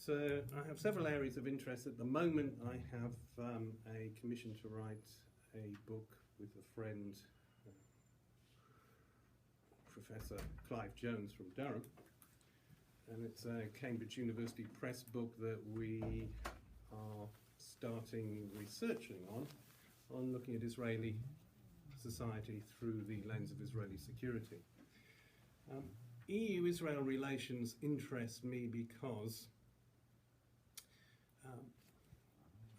So I have several areas of interest. At the moment, I have a commission to write a book with a friend, Professor Clive Jones from Durham, and it's a Cambridge University Press book that we are starting researching on looking at Israeli society through the lens of Israeli security. EU-Israel relations interest me because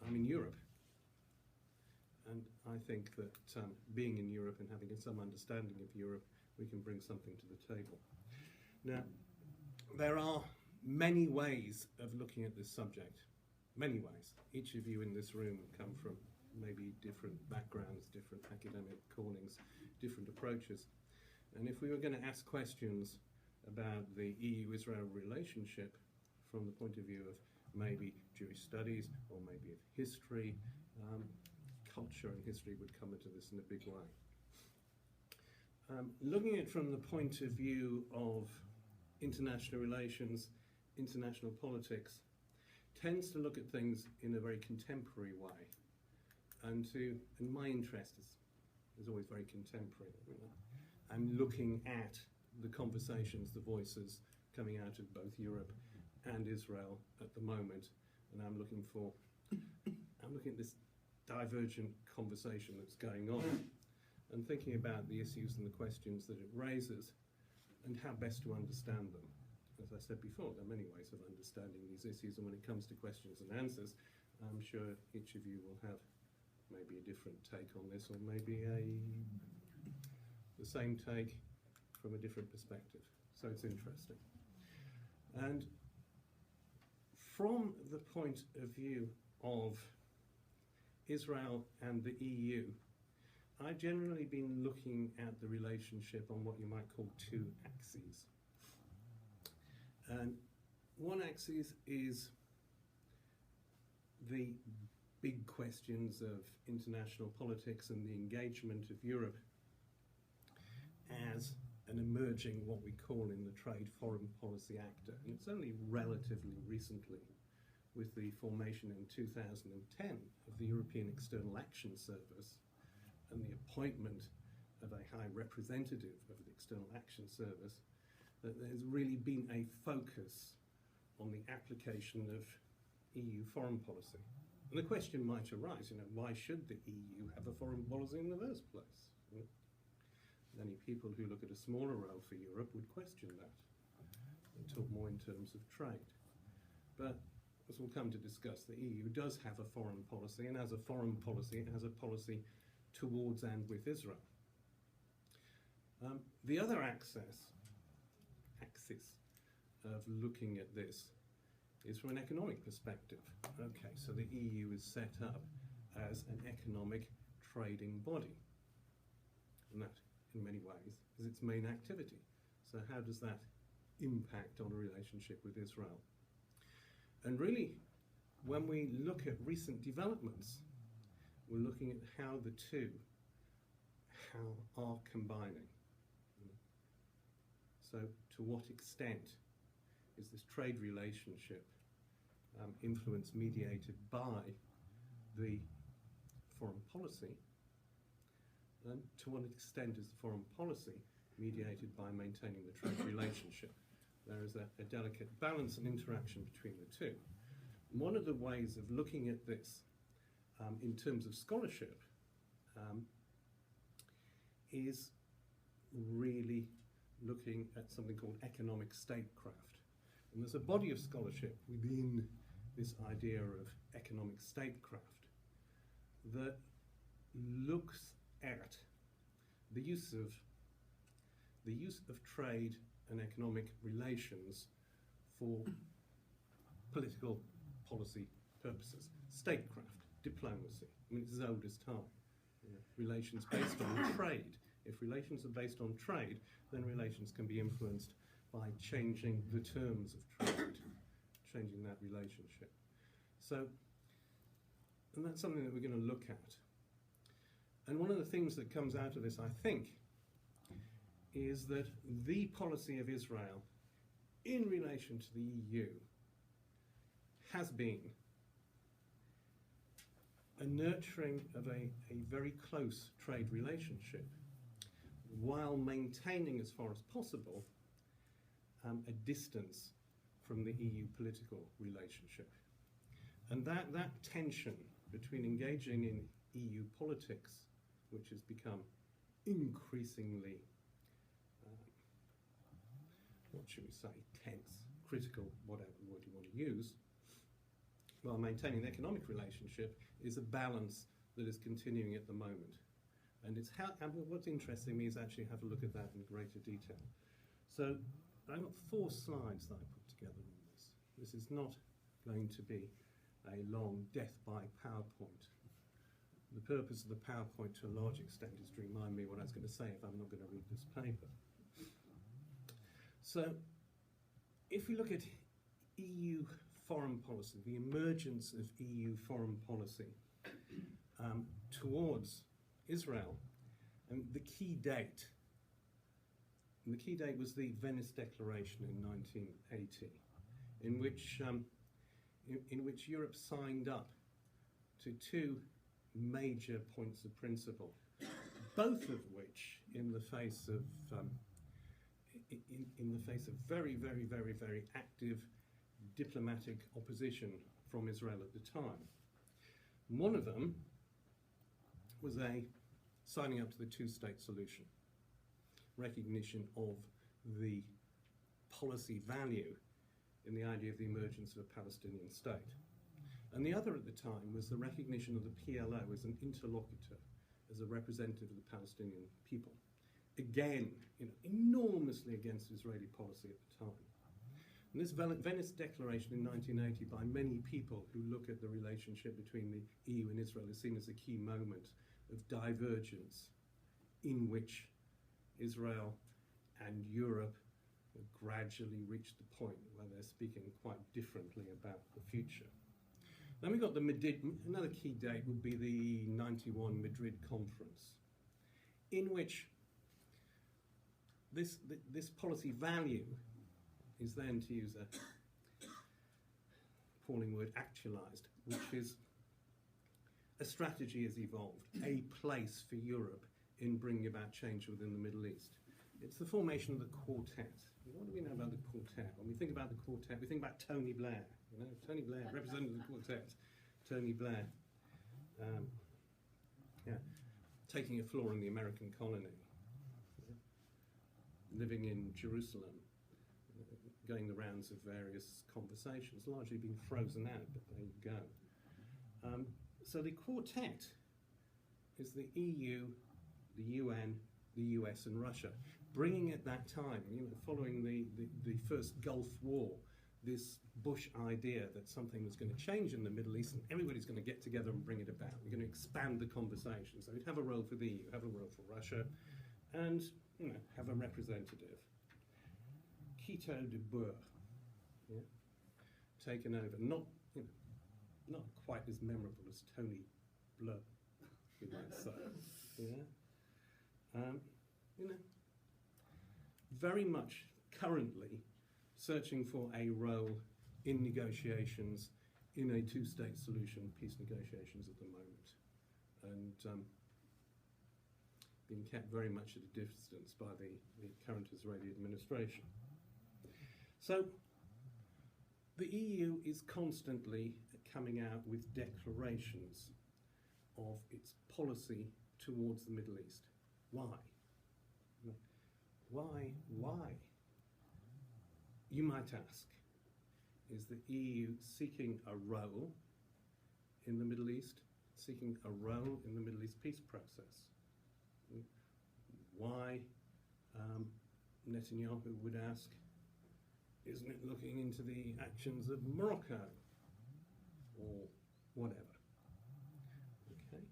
I'm in Europe, and I think that being in Europe and having some understanding of Europe, we can bring something to the table. Now, there are many ways of looking at this subject, many ways. Each of you in this room come from maybe different backgrounds, different academic callings, different approaches. And if we were going to ask questions about the EU-Israel relationship from the point of view of maybe Jewish studies or maybe of history, culture and history would come into this in a big way. Looking at it from the point of view of international relations, international politics, tends to look at things in a very contemporary way. And my interest is always very contemporary. I'm looking at the conversations, the voices coming out of both Europe and Israel at the moment, and I'm looking at this divergent conversation that's going on and thinking about the issues and the questions that it raises and how best to understand them. As I said before, there are many ways of understanding these issues, and when it comes to questions and answers, I'm sure each of you will have maybe a different take on this, or maybe the same take from a different perspective. So it's interesting. And from the point of view of Israel and the EU, I've generally been looking at the relationship on what you might call two axes. And one axis is the big questions of international politics and the engagement of Europe as an emerging, what we call in the trade, foreign policy actor. And it's only relatively recently, with the formation in 2010 of the European External Action Service and the appointment of a high representative of the External Action Service, that there's really been a focus on the application of EU foreign policy. And the question might arise, why should the EU have a foreign policy in the first place? Many people who look at a smaller role for Europe would question that and talk more in terms of trade. But as we'll come to discuss, the EU does have a foreign policy, and as a foreign policy, it has a policy towards and with Israel. The other axis of looking at this is from an economic perspective. Okay, so the EU is set up as an economic trading body, and that, in many ways, is its main activity. So how does that impact on a relationship with Israel? And really, when we look at recent developments, we're looking at how the two are combining. So to what extent is this trade relationship influenced, mediated by the foreign policy? And to what extent is the foreign policy mediated by maintaining the trade relationship? There is a delicate balance and interaction between the two. And one of the ways of looking at this in terms of scholarship is really looking at something called economic statecraft. And there's a body of scholarship within this idea of economic statecraft that looks at the use of trade and economic relations for political policy purposes. Statecraft, diplomacy, it's as old as time. Relations based on trade. If relations are based on trade, then relations can be influenced by changing the terms of trade, changing that relationship. So, and that's something that we're going to look at. And one of the things that comes out of this, I think, is that the policy of Israel in relation to the EU has been a nurturing of a very close trade relationship while maintaining, as far as possible, a distance from the EU political relationship. And that tension between engaging in EU politics, which has become increasingly, what should we say, tense, critical, whatever word you want to use, while maintaining the economic relationship, is a balance that is continuing at the moment. And it's and what's interesting me is actually have a look at that in greater detail. So I've got 4 slides that I put together on this. This is not going to be a long death by PowerPoint. The purpose of the PowerPoint to a large extent is to remind me what I was going to say if I'm not going to read this paper. So if we look at EU foreign policy, the emergence of EU foreign policy towards Israel, and the key date was the Venice Declaration in 1980, in which Europe signed up to 2 major points of principle, both of which, in the face of very, very, very, very active diplomatic opposition from Israel at the time. One of them was signing up to the 2-state solution, recognition of the policy value in the idea of the emergence of a Palestinian state. And the other at the time was the recognition of the PLO as an interlocutor, as a representative of the Palestinian people. Again, enormously against Israeli policy at the time. And this Venice Declaration in 1980, by many people who look at the relationship between the EU and Israel, is seen as a key moment of divergence in which Israel and Europe have gradually reached the point where they're speaking quite differently about the future. Then we got another key date would be the 91 Madrid conference, in which this policy value is then, to use a appalling word, actualized, which is a strategy has evolved, a place for Europe in bringing about change within the Middle East. It's the formation of the Quartet. What do we know about the Quartet? When we think about the Quartet, we think about Tony Blair. Tony Blair, representative of the Quartet. Tony Blair, taking a floor in the American colony, living in Jerusalem, going the rounds of various conversations, largely being frozen out, but there you go. So the Quartet is the EU, the UN, the US and Russia, bringing at that time, following the first Gulf War, this Bush idea that something was going to change in the Middle East and everybody's going to get together and bring it about. We're going to expand the conversation. So we'd have a role for the EU, have a role for Russia, and have a representative. Quito de Boer, taken over, not quite as memorable as Tony Blair, you might say. Very much currently searching for a role in negotiations in a 2-state solution, peace negotiations at the moment, and being kept very much at a distance by the current Israeli administration. So the EU is constantly coming out with declarations of its policy towards the Middle East. Why? Why? You might ask, is the EU seeking a role in the Middle East, seeking a role in the Middle East peace process? Why, Netanyahu would ask, isn't it looking into the actions of Morocco or whatever? Okay.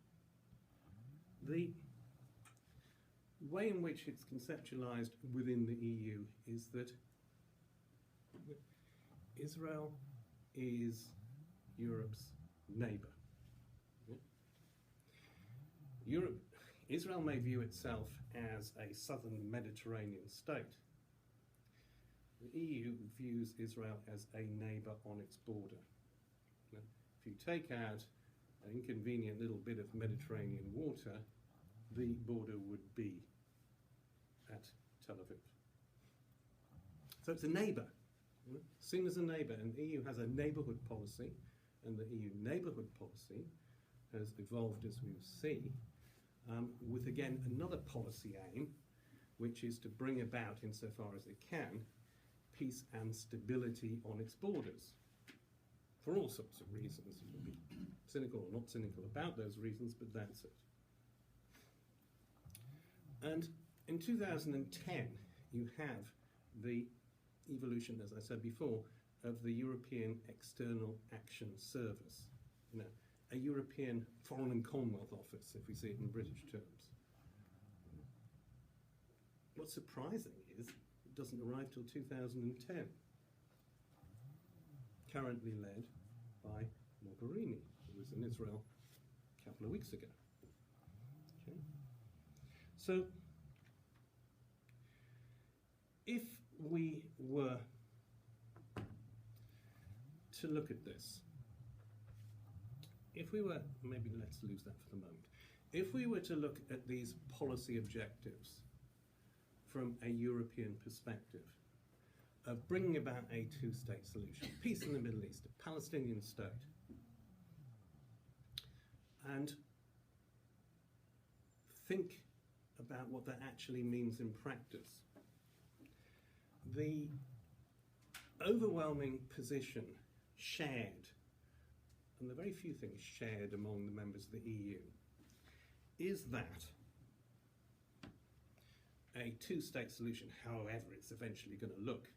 The way in which it's conceptualized within the EU is that Israel is Europe's neighbor. Israel may view itself as a southern Mediterranean state. The EU views Israel as a neighbor on its border. if you take out an inconvenient little bit of Mediterranean water, the border would be at Tel Aviv. So it's a neighbour, seen as a neighbour, and the EU has a neighbourhood policy, and the EU neighbourhood policy has evolved, as we will see, with again another policy aim, which is to bring about, insofar as it can, peace and stability on its borders. For all sorts of reasons. You can be cynical or not cynical about those reasons, but that's it. And in 2010, you have the evolution, as I said before, of the European External Action Service, a European Foreign and Commonwealth Office, if we see it in British terms. What's surprising is it doesn't arrive till 2010, currently led by Mogherini, who was in Israel a couple of weeks ago. Okay. So, if we were to look at this, maybe let's lose that for the moment. If we were to look at these policy objectives from a European perspective, of bringing about a two-state solution, peace in the Middle East, a Palestinian state, and think about what that actually means in practice. The overwhelming position shared, and the very few things shared among the members of the EU, is that a two-state solution, however it's eventually going to look,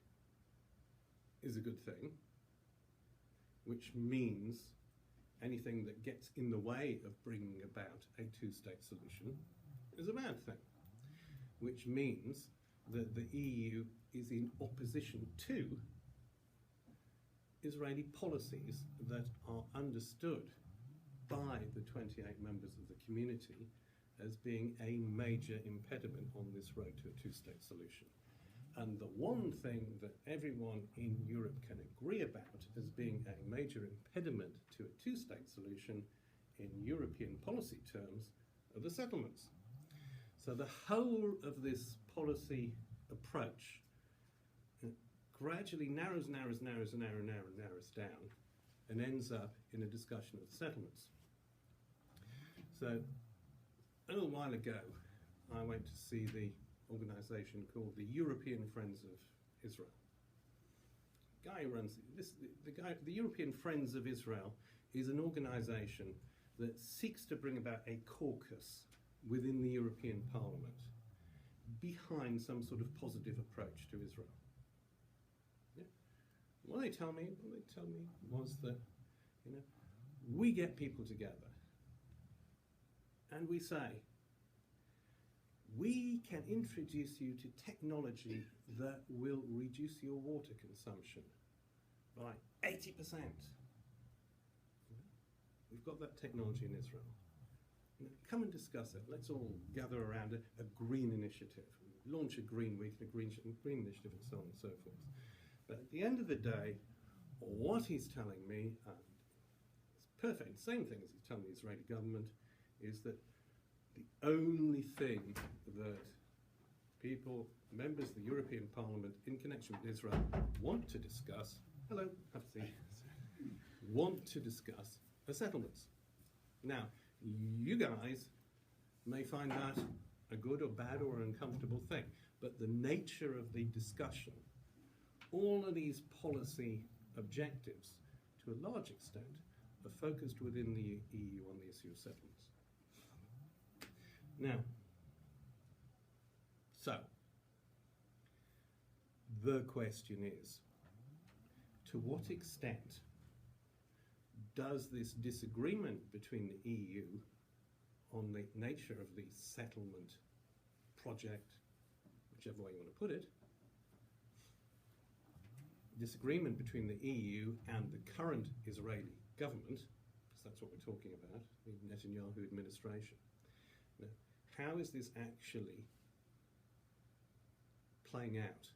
is a good thing, which means anything that gets in the way of bringing about a two-state solution is a bad thing, which means that the EU is in opposition to Israeli policies that are understood by the 28 members of the community as being a major impediment on this road to a two-state solution. And the one thing that everyone in Europe can agree about as being a major impediment to a two-state solution in European policy terms are the settlements. So the whole of this policy approach gradually narrows down and ends up in a discussion of settlements. So a little while ago, I went to see the organisation called the European Friends of Israel. The guy who runs the European Friends of Israel is an organisation that seeks to bring about a caucus within the European Parliament behind some sort of positive approach to Israel. Yeah. What they tell me was that, we get people together and we say, we can introduce you to technology that will reduce your water consumption by 80%. We've got that technology in Israel. Come and discuss it. Let's all gather around a green initiative. Launch a green week, a green initiative, and so on and so forth. But at the end of the day, what he's telling me, it's perfect, the same thing as he's telling the Israeli government, is that the only thing that people, members of the European Parliament in connection with Israel want to discuss, want to discuss are settlements. Now, you guys may find that a good or bad or uncomfortable thing, but the nature of the discussion, all of these policy objectives, to a large extent, are focused within the EU on the issue of settlements. Now, so, the question is, to what extent does this disagreement between the EU on the nature of the settlement project, whichever way you want to put it, disagreement between the EU and the current Israeli government, because that's what we're talking about, the Netanyahu administration. Now, how is this actually playing out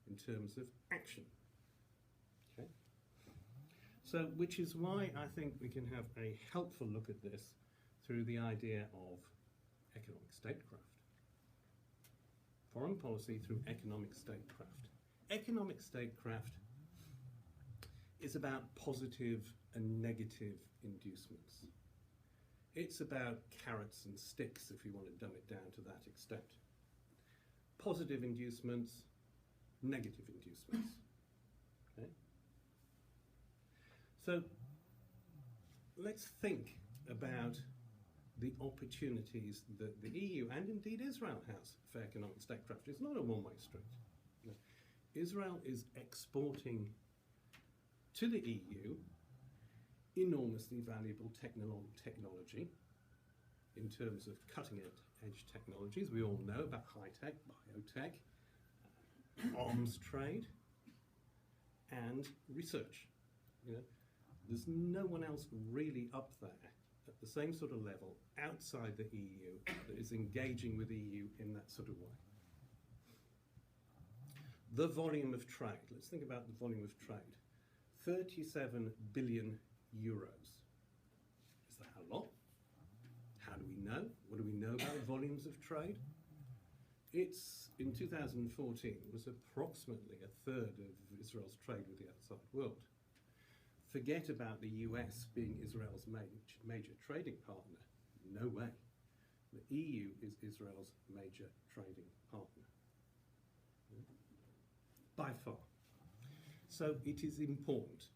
in terms of action? Okay. So, which is why I think we can have a helpful look at this through the idea of economic statecraft. Foreign policy through economic statecraft. Economic statecraft is about positive and negative inducements. It's about carrots and sticks, if you want to dumb it down to that extent. Positive inducements, negative inducements. Okay? So let's think about the opportunities that the EU and indeed Israel has for economic statecraft. It's not a one-way street. No. Israel is exporting to the EU enormously valuable technology in terms of cutting-edge technologies. We all know about high-tech, biotech, arms trade, and research. You know, there's no one else really up there at the same sort of level outside the EU that is engaging with the EU in that sort of way. The volume of trade. Let's think about the volume of trade. 37 billion euros. Is that a lot? How do we know? What do we know about volumes of trade? It's, in 2014, it was approximately a third of Israel's trade with the outside world. Forget about the US being Israel's major trading partner. No way. The EU is Israel's major trading partner. By far. So it is important.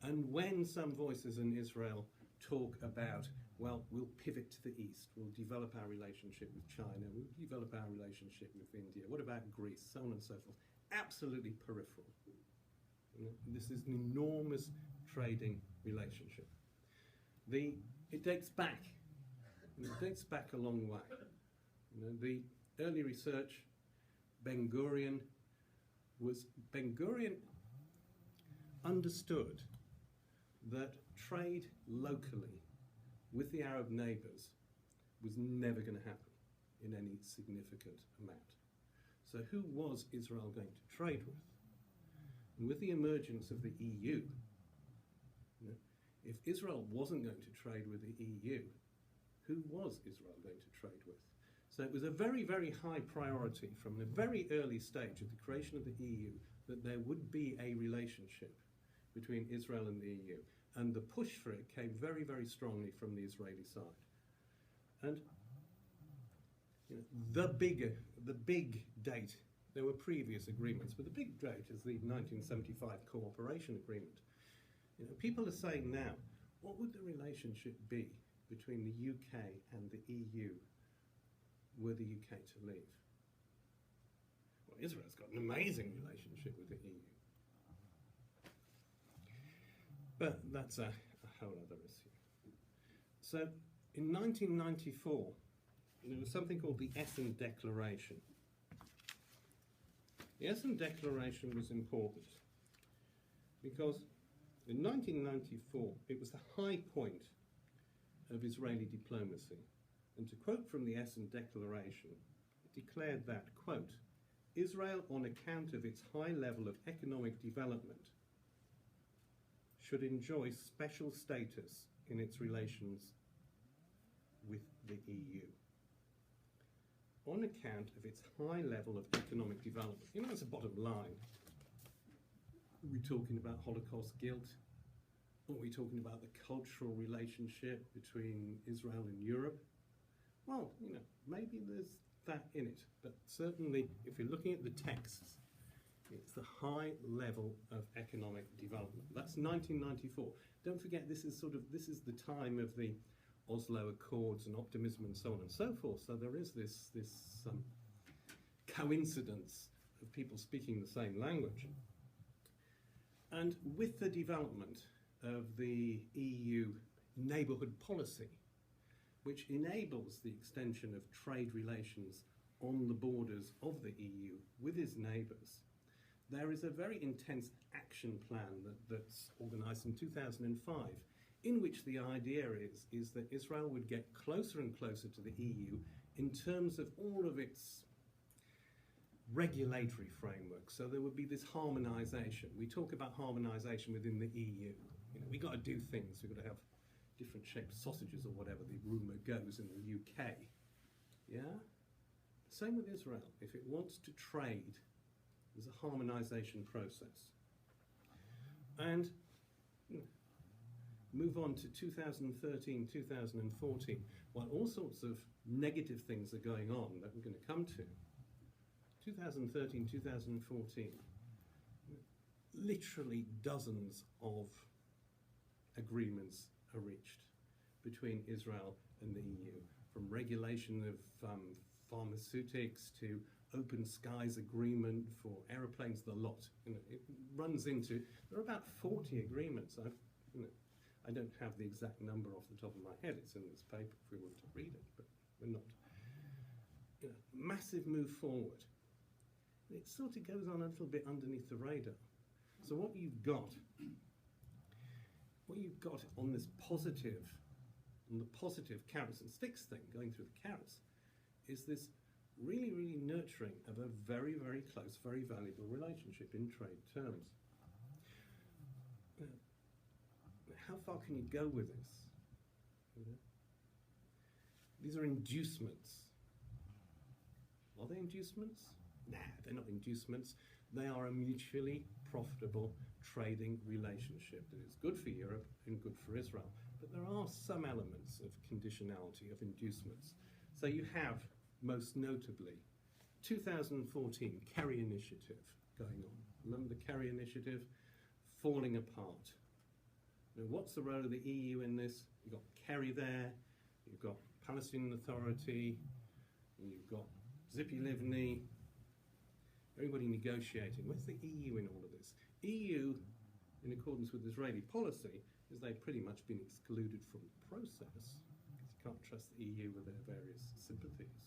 And when some voices in Israel talk about, well, we'll pivot to the east, we'll develop our relationship with China, we'll develop our relationship with India, what about Greece, so on and so forth, absolutely peripheral. You know, this is an enormous trading relationship. It dates back a long way. You know, the early research, Ben-Gurion understood that trade locally with the Arab neighbours was never going to happen in any significant amount. So who was Israel going to trade with? And with the emergence of the EU, you know, if Israel wasn't going to trade with the EU, who was Israel going to trade with? So it was a very, very high priority from a very early stage of the creation of the EU that there would be a relationship between Israel and the EU. And the push for it came very, very strongly from the Israeli side. And you know, the big date, there were previous agreements, but the big date is the 1975 cooperation agreement. You know, people are saying now, what would the relationship be between the UK and the EU were the UK to leave? Well, Israel's got an amazing relationship with the EU. But that's a whole other issue. So in 1994, there was something called the Essen Declaration. The Essen Declaration was important because in 1994, it was the high point of Israeli diplomacy. And to quote from the Essen Declaration, it declared that, quote, Israel, on account of its high level of economic development, should enjoy special status in its relations with the EU. On account of its high level of economic development. You know, that's the bottom line. Are we talking about Holocaust guilt? Are we talking about the cultural relationship between Israel and Europe? Well, you know, maybe there's that in it, but certainly if you're looking at the texts, it's the high level of economic development. That's 1994. Don't forget, this is the time of the Oslo Accords and optimism and so on and so forth. So there is this coincidence of people speaking the same language. And with the development of the EU neighbourhood policy, which enables the extension of trade relations on the borders of the EU with its neighbours, there is a very intense action plan that's organised in 2005, in which the idea is that Israel would get closer and closer to the EU in terms of all of its regulatory framework. So there would be this harmonisation. We talk about harmonisation within the EU. You know, we've got to do things. We've got to have different shaped sausages or whatever the rumour goes in the UK. Yeah? Same with Israel. If it wants to trade, there's a harmonisation process. And move on to 2013, 2014, while all sorts of negative things are going on that we're going to come to. 2013, 2014, literally dozens of agreements are reached between Israel and the EU, from regulation of pharmaceutics to open skies agreement for aeroplanes, the lot. You know, it runs into, there are about 40 agreements. I don't have the exact number off the top of my head. It's in this paper if we want to read it, but we're not. You know, massive move forward. It sort of goes on a little bit underneath the radar. So what you've got on this positive, on the positive carrots and sticks thing, going through the carrots, is this really, really nurturing of a very, very close, very valuable relationship in trade terms. How far can you go with this? You know? These are inducements. Are they inducements? Nah, they're not inducements. They are a mutually profitable trading relationship that is good for Europe and good for Israel. But there are some elements of conditionality, of inducements. So you have, most notably, 2014 Kerry Initiative going on. Remember the Kerry Initiative? Falling apart. Now, what's the role of the EU in this? You've got Kerry there, you've got Palestinian Authority, and you've got Zippy Livni, everybody negotiating. Where's the EU in all of this? EU, in accordance with Israeli policy, is they've pretty much been excluded from the process, because you can't trust the EU with their various sympathies.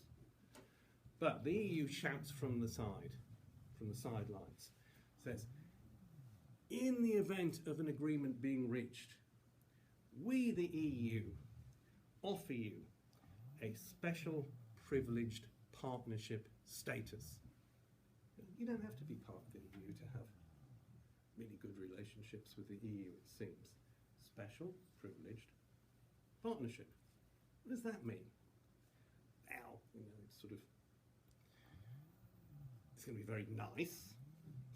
But the EU shouts from the sidelines, says, in the event of an agreement being reached, we, the EU, offer you a special privileged partnership status. You don't have to be part of the EU to have really good relationships with the EU, it seems. Special privileged partnership. What does that mean? Now, you know, it's going to be very nice.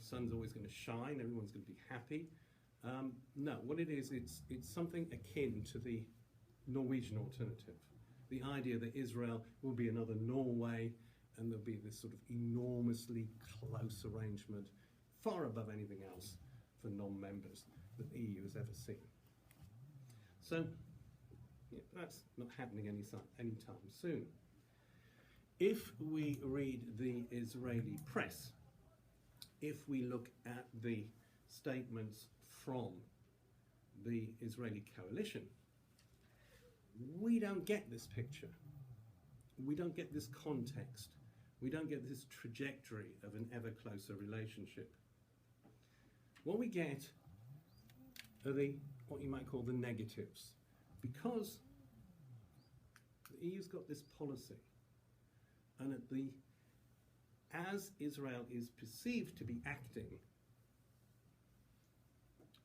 Sun's always going to shine, everyone's going to be happy. No, what it is, it's something akin to the Norwegian alternative. The idea that Israel will be another Norway and there'll be this sort of enormously close arrangement, far above anything else for non-members that the EU has ever seen. So, yeah, that's not happening anytime soon. If we read the Israeli press, if we look at the statements from the Israeli coalition, we don't get this picture. We don't get this context. We don't get this trajectory of an ever closer relationship. What we get are what you might call the negatives. Because the EU's got this policy, and as Israel is perceived to be acting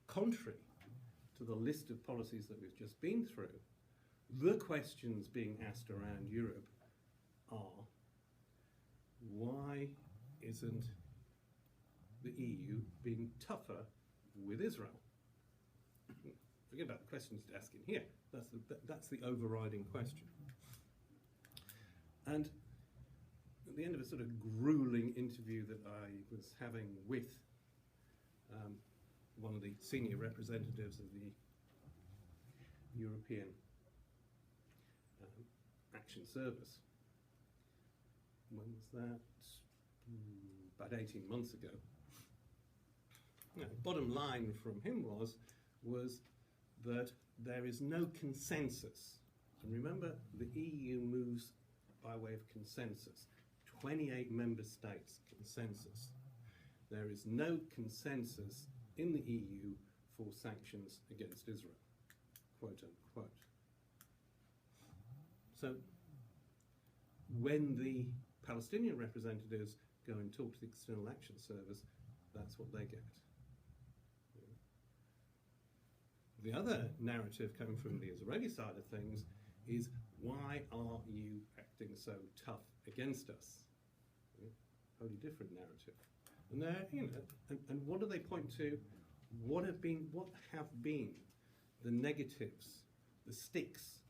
contrary to the list of policies that we've just been through, the questions being asked around Europe are, why isn't the EU being tougher with Israel? Forget about the questions to ask in here. That's the overriding question. And at the end of a sort of grueling interview that I was having with one of the senior representatives of the European Action Service, when was that? About 18 months ago. Bottom line from him was that there is no consensus. And remember, the EU moves by way of consensus. 28 member states consensus. There is no consensus in the EU for sanctions against Israel, quote unquote. So when the Palestinian representatives go and talk to the External Action Service, that's what they get. The other narrative coming from the Israeli side of things is, why are you acting so tough against us? Totally different narrative. And there, and what do they point to? What have been the negatives, the sticks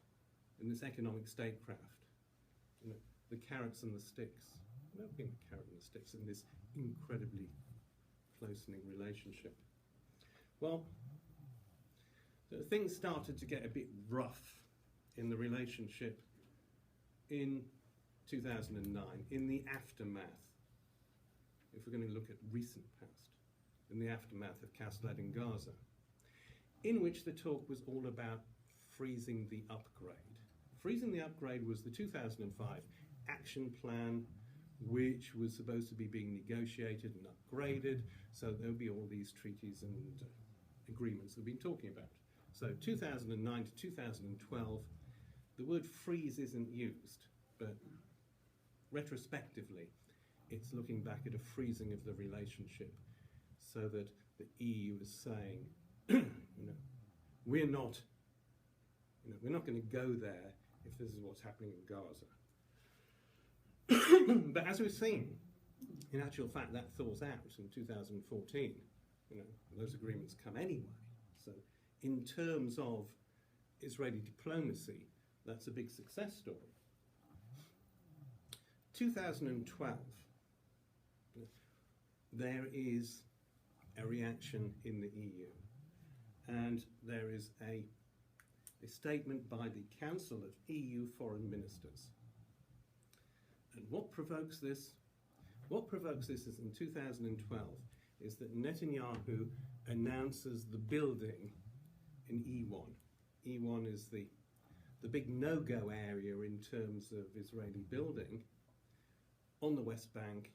in this economic statecraft? The carrots and the sticks. There have been the carrot and the sticks in this incredibly close-knit relationship. Well, things started to get a bit rough in the relationship in 2009, in the aftermath, if we're going to look at recent past, in the aftermath of Kastlad in Gaza, in which the talk was all about freezing the upgrade. Freezing the upgrade was the 2005 action plan, which was supposed to be being negotiated and upgraded, so there would be all these treaties and agreements we've been talking about. So 2009 to 2012, the word freeze isn't used, but retrospectively, it's looking back at a freezing of the relationship, so that the EU is saying, we're not going to go there if this is what's happening in Gaza. But as we've seen, in actual fact, that thaws out in 2014. Those agreements come anyway. So in terms of Israeli diplomacy, that's a big success story. 2012, there is a reaction in the EU, and there is a statement by the Council of EU Foreign Ministers. And what provokes this? What provokes this is in 2012 is that Netanyahu announces the building in E1. E1 is the big no-go area in terms of Israeli building on the West Bank,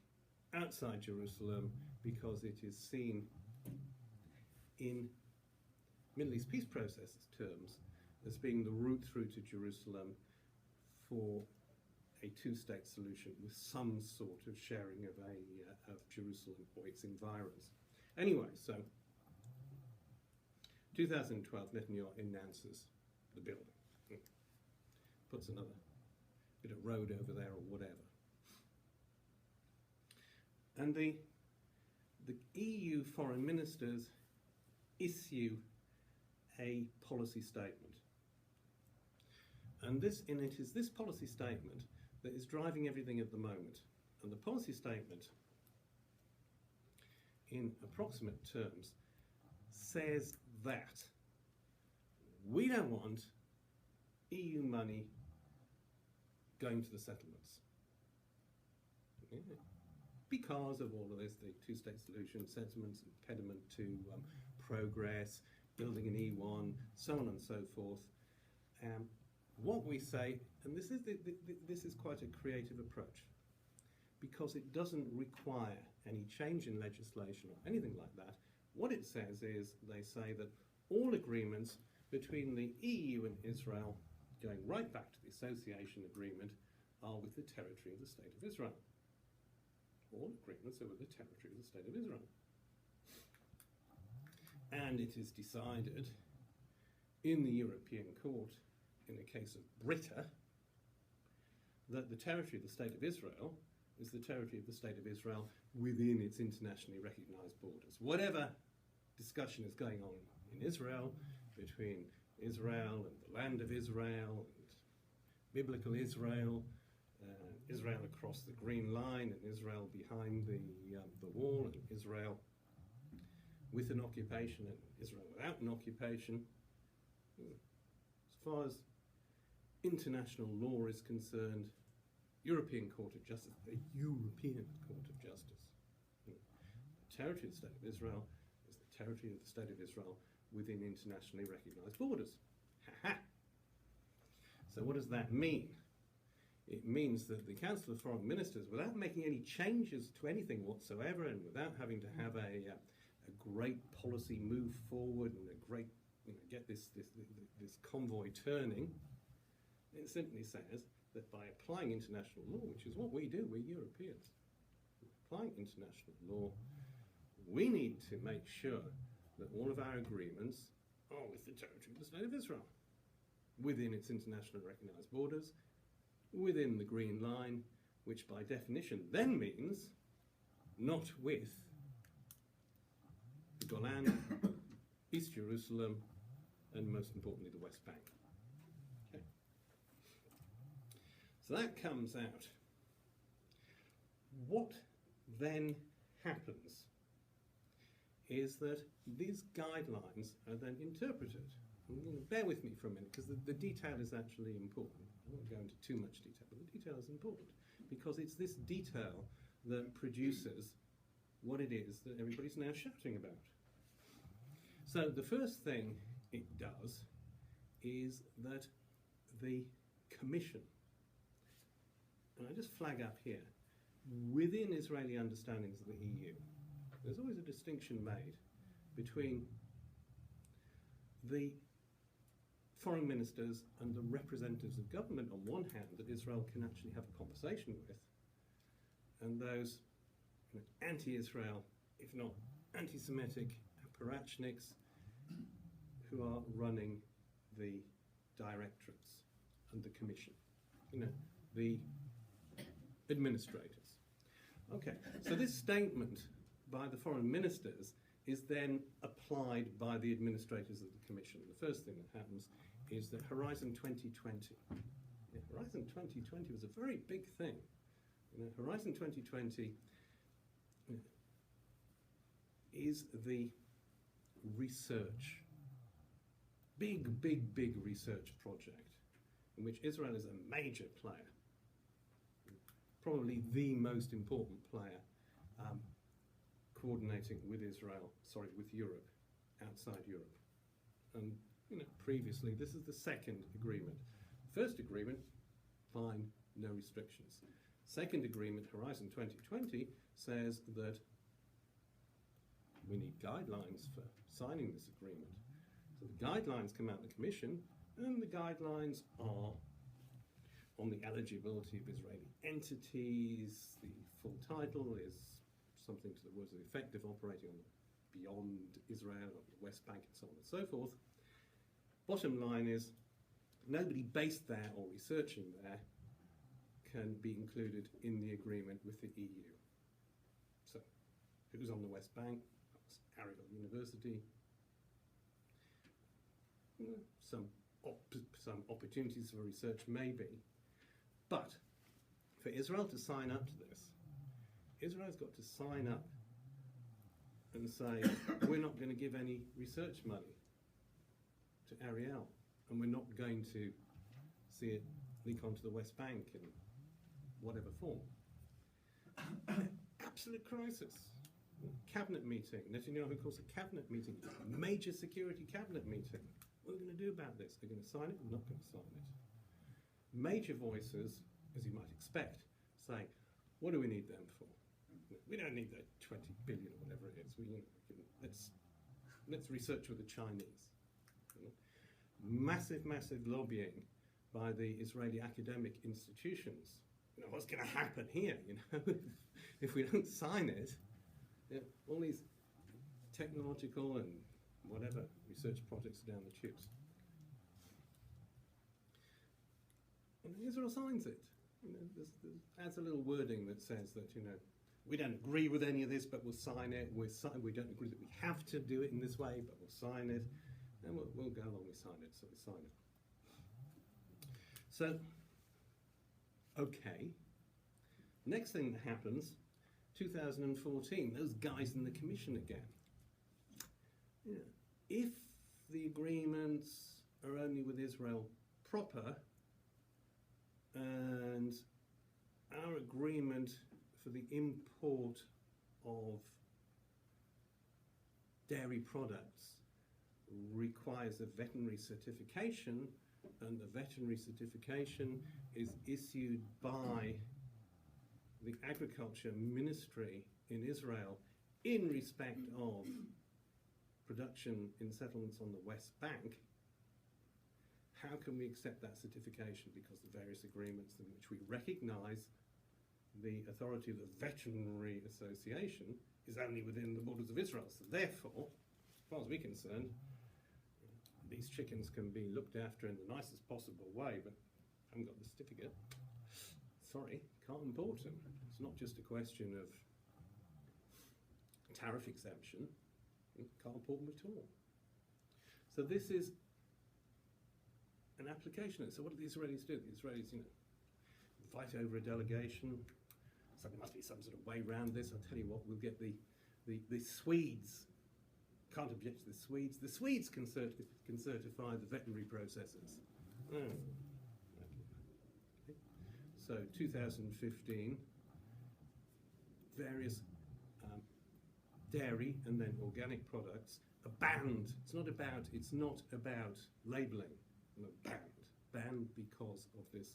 outside Jerusalem, because it is seen in Middle East peace process terms as being the route through to Jerusalem for a two-state solution with some sort of sharing of Jerusalem or its environs. Anyway, so 2012, Netanyahu announces the building. Puts another bit of road over there or whatever. And the EU foreign ministers issue a policy statement. And it is this policy statement that is driving everything at the moment. And the policy statement, in approximate terms, says that we don't want EU money going to the settlements. Because of all of this, the two-state solution, settlements, impediment to progress, building an E1, so on and so forth. What we say, and this is quite a creative approach, because it doesn't require any change in legislation or anything like that. What it says is, they say that all agreements between the EU and Israel, going right back to the association agreement, are with the territory of the State of Israel. All agreements are with the territory of the State of Israel. And it is decided in the European Court, in the case of Britta, that the territory of the State of Israel is the territory of the State of Israel within its internationally recognised borders. Whatever discussion is going on in Israel, between Israel and the land of Israel, and biblical Israel, Israel across the Green Line, and Israel behind the wall, and Israel with an occupation, and Israel without an occupation. As far as international law is concerned, European Court of Justice, the European Court of Justice. The territory of the State of Israel is the territory of the State of Israel within internationally recognised borders. Ha-ha! So what does that mean? It means that the Council of Foreign Ministers, without making any changes to anything whatsoever, and without having to have a great policy move forward and a great, get this convoy turning, it simply says that by applying international law, which is what we do, we're Europeans, applying international law, we need to make sure that all of our agreements are with the territory of the State of Israel, within its internationally recognised borders, within the Green Line, which by definition then means not with the Golan, East Jerusalem, and most importantly the West Bank. Okay. So that comes out. What then happens is that these guidelines are then interpreted. Bear with me for a minute, because the detail is actually important. I won't go into too much detail, but the detail is important, because it's this detail that produces what it is that everybody's now shouting about. So the first thing it does is that the Commission, and I just flag up here, within Israeli understandings of the EU, there's always a distinction made between the foreign ministers and the representatives of government on one hand that Israel can actually have a conversation with, and those anti-Israel, if not anti-Semitic apparatchiks who are running the directorates and the Commission, the administrators. Okay, so this statement by the foreign ministers is then applied by the administrators of the Commission. The first thing that happens is that Horizon 2020. Horizon 2020 was a very big thing. Horizon 2020 is the research, big research project in which Israel is a major player, probably the most important player, coordinating with Europe, outside Europe. And previously, this is the second agreement. First agreement, fine, no restrictions. Second agreement, Horizon 2020, says that we need guidelines for signing this agreement. So the guidelines come out of the Commission, and the guidelines are on the eligibility of Israeli entities. The full title is something to the words of the effect of operating beyond Israel, on the West Bank, and so on and so forth. Bottom line is, nobody based there or researching there can be included in the agreement with the EU. So, who's on the West Bank? That's Ariel University. Some opportunities for research maybe. But for Israel to sign up to this, Israel's got to sign up and say, we're not going to give any research money to Ariel, and we're not going to see it leak onto the West Bank in whatever form. Absolute crisis. Cabinet meeting. Netanyahu calls a cabinet meeting, major security cabinet meeting. What are we going to do about this? They're going to sign it? We're not going to sign it. Major voices, as you might expect, say, what do we need them for? We don't need that 20 billion or whatever it is. Let's research with the Chinese. Massive lobbying by the Israeli academic institutions. What's going to happen here? If we don't sign it, all these technological and whatever research projects are down the tubes. And Israel signs it. Adds a little wording that says that we don't agree with any of this, but we'll sign it. We don't agree that we have to do it in this way, but we'll sign it. And we'll go along with sign it, so we sign it. So, okay. Next thing that happens, 2014, those guys in the Commission again. If the agreements are only with Israel proper, and our agreement for the import of dairy products requires a veterinary certification, and the veterinary certification is issued by the Agriculture Ministry in Israel in respect of production in settlements on the West Bank. How can we accept that certification? Because the various agreements in which we recognise the authority of the Veterinary Association is only within the borders of Israel. So therefore, as far as we're concerned, these chickens can be looked after in the nicest possible way, but I haven't got the certificate. Sorry, can't import them. It's not just a question of tariff exemption. Can't import them at all. So this is an application. So what do the Israelis do? The Israelis, invite over a delegation. So there must be some sort of way around this. I'll tell you what, we'll get the Swedes. Can't object to the Swedes. The Swedes can certify the veterinary processes. Oh. Okay. So 2015, various dairy and then organic products are banned. It's not about labelling. No, banned because of this.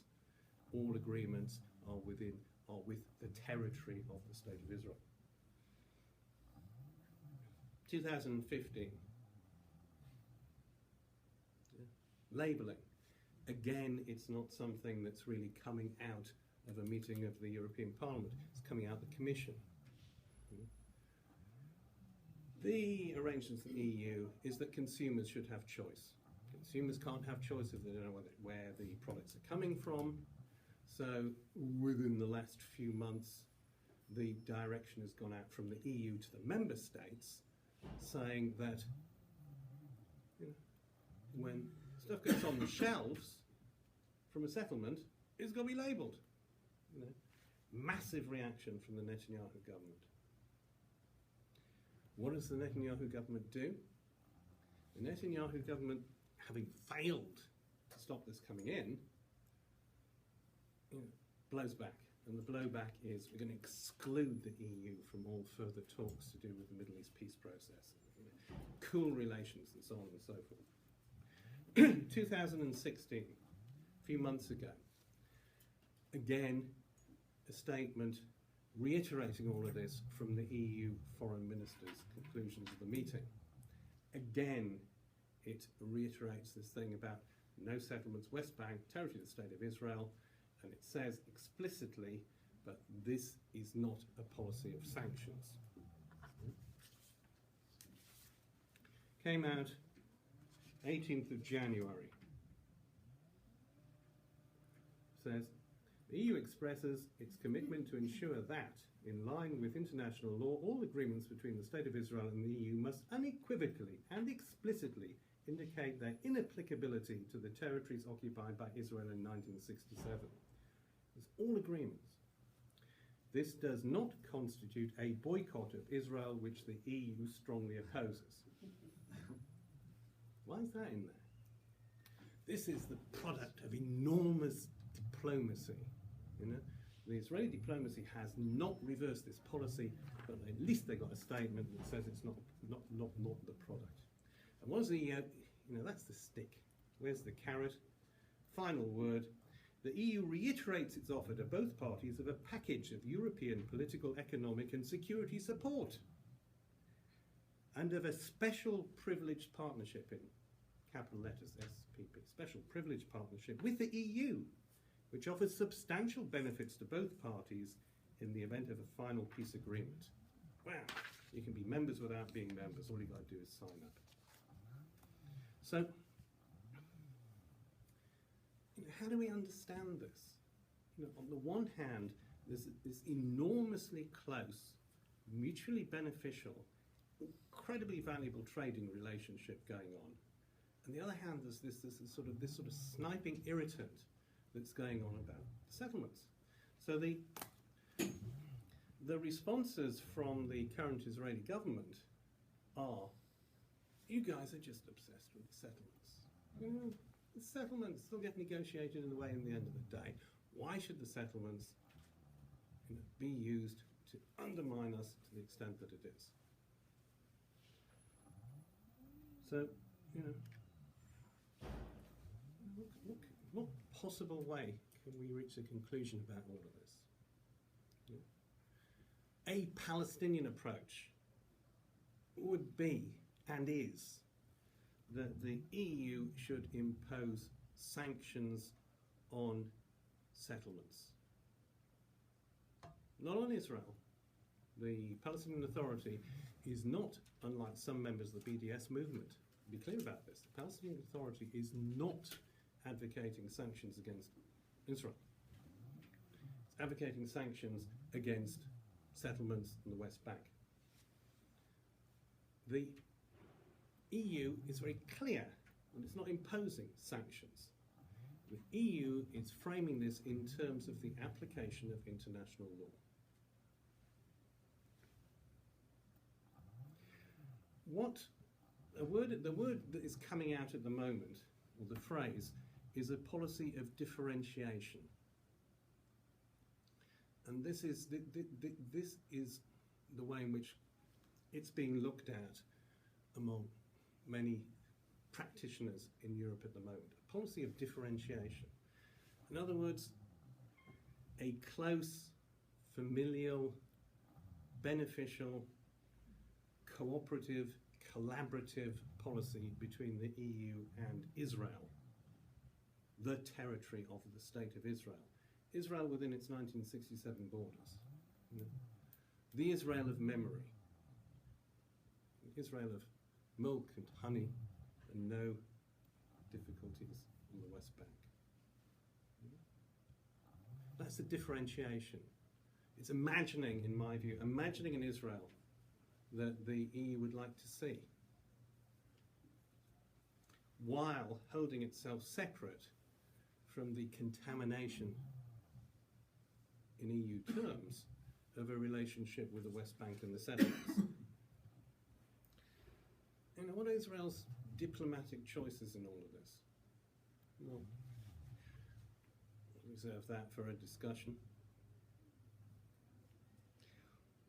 All agreements are with the territory of the State of Israel. 2015. Labelling. Again, it's not something that's really coming out of a meeting of the European Parliament. It's coming out of the Commission. The arrangements of the EU is that consumers should have choice. Consumers can't have choice if they don't know where the products are coming from. So within the last few months, the direction has gone out from the EU to the member states saying that when stuff goes on the shelves from a settlement, it's got to be labelled. Massive reaction from the Netanyahu government. What does the Netanyahu government do? The Netanyahu government, having failed to stop this coming in, blows back. And the blowback is we're going to exclude the EU from all further talks to do with the Middle East peace process, cool relations and so on and so forth. 2016, a few months ago, again, a statement reiterating all of this from the EU foreign ministers' conclusions of the meeting. Again, it reiterates this thing about no settlements, West Bank, territory of the State of Israel, and it says explicitly that this is not a policy of sanctions. Came out 18th of January. Says, the EU expresses its commitment to ensure that, in line with international law, all agreements between the State of Israel and the EU must unequivocally and explicitly indicate their inapplicability to the territories occupied by Israel in 1967. It's all agreements. This does not constitute a boycott of Israel, which the EU strongly opposes. Why is that in there? This is the product of enormous diplomacy. The Israeli diplomacy has not reversed this policy, but at least they got a statement that says it's not the product. And what is the, that's the stick. Where's the carrot? Final word. The EU reiterates its offer to both parties of a package of European political, economic and security support, and of a special privileged partnership in capital letters SPP, special privileged partnership with the EU, which offers substantial benefits to both parties in the event of a final peace agreement. Wow, you can be members without being members. All you got to do is sign up. So, how do we understand this? On the one hand, there's this enormously close, mutually beneficial, incredibly valuable trading relationship going on. On the other hand, there's this sort of sniping irritant that's going on about settlements. So the responses from the current Israeli government are, you guys are just obsessed with the settlements. The settlements still get negotiated in the way in the end of the day. Why should the settlements be used to undermine us to the extent that it is? So, what possible way can we reach a conclusion about all of this? A Palestinian approach would be, and is, that the EU should impose sanctions on settlements. not on Israel. The Palestinian Authority is not, unlike some members of the BDS movement, be clear about this, the Palestinian Authority is not advocating sanctions against Israel. It's advocating sanctions against settlements in the West Bank. The EU is very clear, and it's not imposing sanctions. The EU is framing this in terms of the application of international law. The word that is coming out at the moment, or the phrase, is a policy of differentiation. And this is the way in which it's being looked at among many practitioners in Europe at the moment. A policy of differentiation. In other words, a close, familial, beneficial, cooperative, collaborative policy between the EU and Israel, the territory of the State of Israel. Israel within its 1967 borders. The Israel of memory. Israel of milk and honey and no difficulties in the West Bank. That's the differentiation. It's imagining, in my view, imagining an Israel that the EU would like to see, while holding itself separate from the contamination in EU terms of a relationship with the West Bank and the settlements. You know, what are Israel's diplomatic choices in all of this? Well, we'll reserve that for a discussion.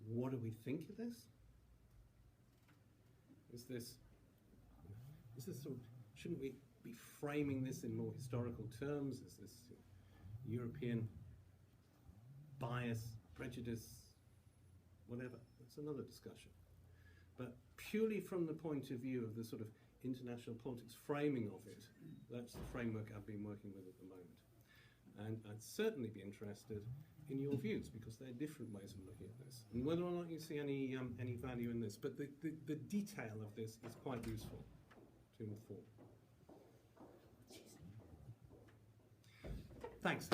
What do we think of this? Is this sort of, shouldn't we be framing this in more historical terms? Is this European bias, prejudice, whatever? That's another discussion. But purely from the point of view of the sort of international politics framing of it, that's the framework I've been working with at the moment. And I'd certainly be interested in your views, because there are different ways of looking at this, and whether or not you see any value in this. But the detail of this is quite useful to inform. Thanks.